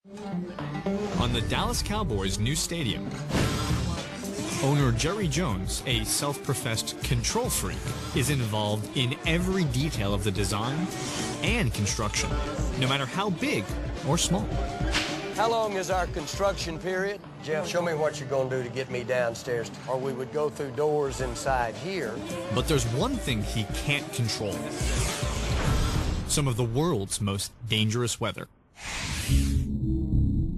On the Dallas Cowboys' new stadium, owner Jerry Jones, a self-professed control freak, is involved in every detail of the design and construction, no matter how big or small. How long is our construction period? Jeff, show me what you're going to do to get me downstairs, or we would go through doors inside here. But there's one thing he can't control: some of the world's most dangerous weather.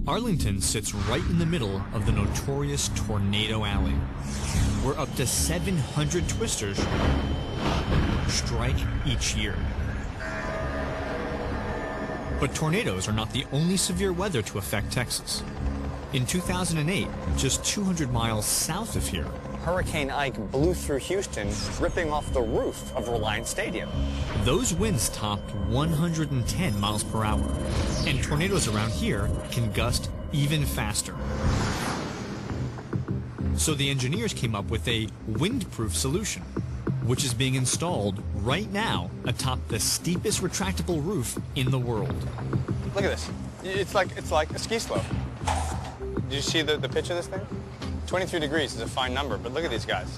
Arlington sits right in the middle of the notorious Tornado Alley, where up to 700 twisters strike each year. But tornadoes are not the only severe weather to affect Texas. In 2008, just 200 miles south of here, Hurricane Ike blew through Houston, ripping off the roof of Reliant Stadium. those winds topped 110 miles per hour, and tornadoes around here can gust even faster. So the engineers came up with a windproof solution, which is being installed right now atop the steepest retractable roof in the world. Look at this. It's like a ski slope. Did you see the pitch of this thing? 23 degrees is a fine number, but look at these guys.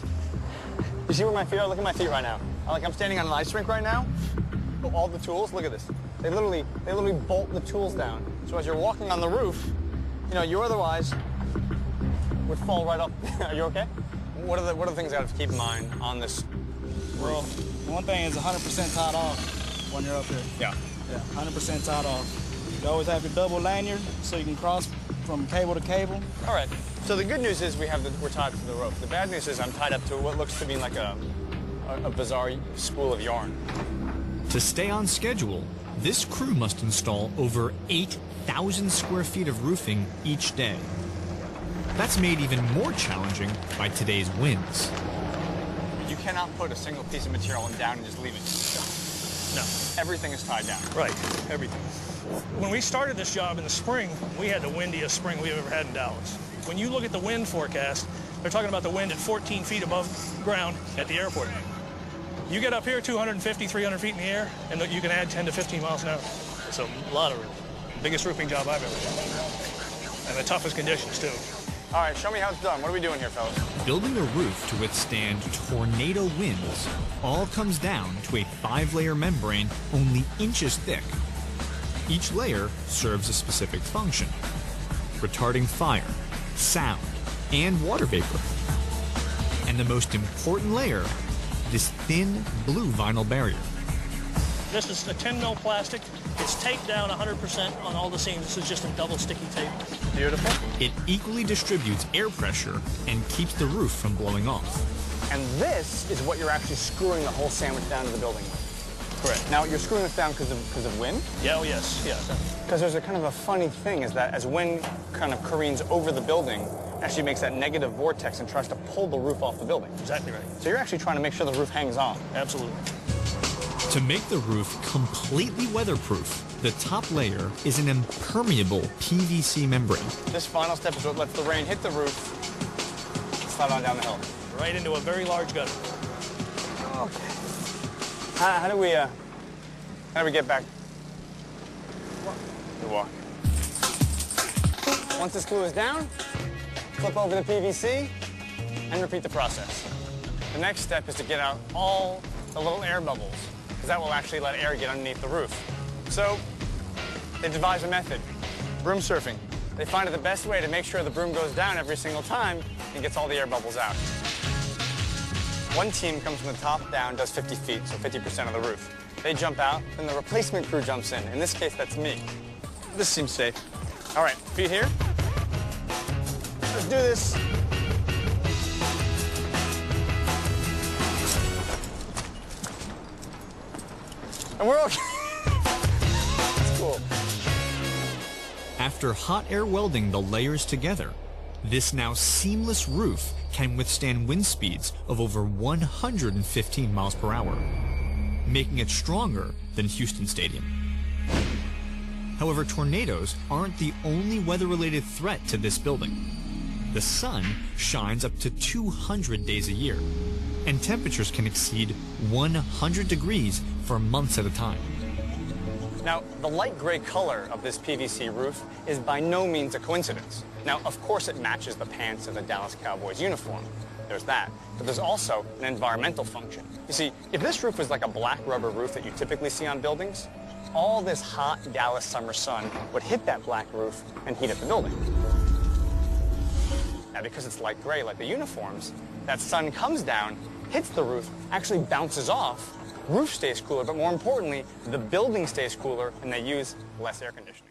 You see where my feet are? Look at my feet right now. I'm standing on an ice rink right now. All the tools, look at this. They literally bolt the tools down. So as you're walking on the roof, you otherwise would fall right up. Are you okay? What are the things I have to keep in mind on this roof? Well, one thing is 100% tied off when you're up here. Yeah. Yeah, 100% tied off. You always have your double lanyard so you can cross from cable to cable. All right. So the good news is we're tied to the rope. The bad news is I'm tied up to what looks to be like a bizarre spool of yarn. To stay on schedule, this crew must install over 8,000 square feet of roofing each day. That's made even more challenging by today's winds. You cannot put a single piece of material down and just leave it. No. Everything is tied down. Right, everything. When we started this job in the spring, we had the windiest spring we've ever had in Dallas. When you look at the wind forecast, they're talking about the wind at 14 feet above ground at the airport. You get up here 250, 300 feet in the air, and you can add 10 to 15 miles an hour. It's a lot of room. Biggest roofing job I've ever done. And the toughest conditions, too. All right, show me how it's done. What are we doing here, fellas? Building a roof to withstand tornado winds all comes down to a 5-layer membrane only inches thick. Each layer serves a specific function: retarding fire, sound, and water vapor. And the most important layer, this thin blue vinyl barrier. This is a 10 mil plastic. It's taped down 100% on all the seams. This is just a double sticky tape. Beautiful. It equally distributes air pressure and keeps the roof from blowing off. And this is what you're actually screwing the whole sandwich down to the building with. Correct. Now, you're screwing this down because of wind? Yeah, oh yes, yeah. Because there's a kind of a funny thing is that as wind kind of careens over the building, actually makes that negative vortex and tries to pull the roof off the building. Exactly right. So you're actually trying to make sure the roof hangs on. Absolutely. To make the roof completely weatherproof, the top layer is an impermeable PVC membrane. This final step is what lets the rain hit the roof, slide on down the hill. Right into a very large gutter. Okay. How do we get back? We walk. Once this glue is down, flip over the PVC and repeat the process. The next step is to get out all the little air bubbles, because that will actually let air get underneath the roof. So they devise a method: broom surfing. They find it the best way to make sure the broom goes down every single time and gets all the air bubbles out. One team comes from the top down, does 50 feet, so 50% of the roof. They jump out, then the replacement crew jumps in. In this case, that's me. This seems safe. All right, feet here. Let's do this. And we're okay. That's cool. After hot air welding the layers together, this now seamless roof can withstand wind speeds of over 115 miles per hour, making it stronger than Houston Stadium. However, tornadoes aren't the only weather-related threat to this building. The sun shines up to 200 days a year, and temperatures can exceed 100 degrees for months at a time. Now, the light gray color of this PVC roof is by no means a coincidence. Now, of course it matches the pants of the Dallas Cowboys uniform. There's that. But there's also an environmental function. You see, if this roof was like a black rubber roof that you typically see on buildings, all this hot Dallas summer sun would hit that black roof and heat up the building. Now, because it's light gray like the uniforms, that sun comes down, hits the roof, actually bounces off, roof stays cooler, but more importantly, the building stays cooler and they use less air conditioning.